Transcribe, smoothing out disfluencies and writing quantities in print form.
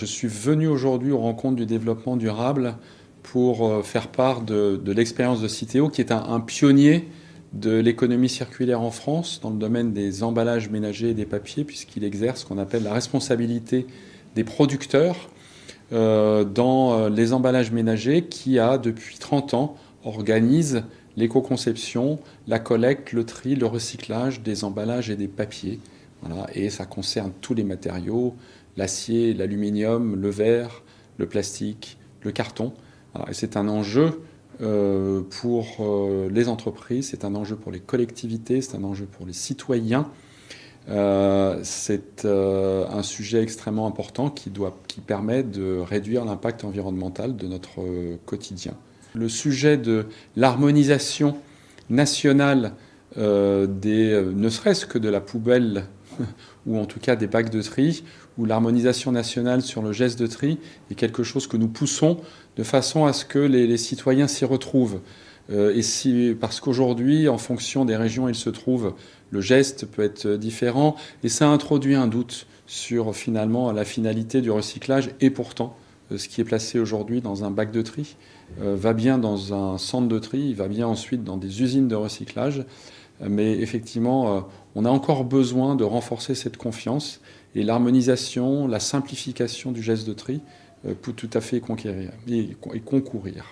Je suis venu aujourd'hui aux rencontres du développement durable pour faire part de l'expérience de Citeo, qui est un pionnier de l'économie circulaire en France dans le domaine des emballages ménagers et des papiers, puisqu'il exerce ce qu'on appelle la responsabilité des producteurs dans les emballages ménagers, qui depuis 30 ans, organise l'éco-conception, la collecte, le tri, le recyclage des emballages et des papiers. Voilà, et ça concerne tous les matériaux, l'acier, l'aluminium, le verre, le plastique, le carton. Alors, et c'est un enjeu pour les entreprises, c'est un enjeu pour les collectivités, c'est un enjeu pour les citoyens. C'est un sujet extrêmement important qui permet de réduire l'impact environnemental de notre quotidien. Le sujet de l'harmonisation nationale ne serait-ce que de la poubelle ou en tout cas des bacs de tri, ou l'harmonisation nationale sur le geste de tri est quelque chose que nous poussons de façon à ce que les citoyens s'y retrouvent. Parce qu'aujourd'hui, en fonction des régions où ils se trouvent, le geste peut être différent, et ça introduit un doute sur finalement la finalité du recyclage. Et pourtant, ce qui est placé aujourd'hui dans un bac de tri va bien dans un centre de tri, il va bien ensuite dans des usines de recyclage. Mais effectivement, on a encore besoin de renforcer cette confiance, et l'harmonisation, la simplification du geste de tri peut tout à fait concourir.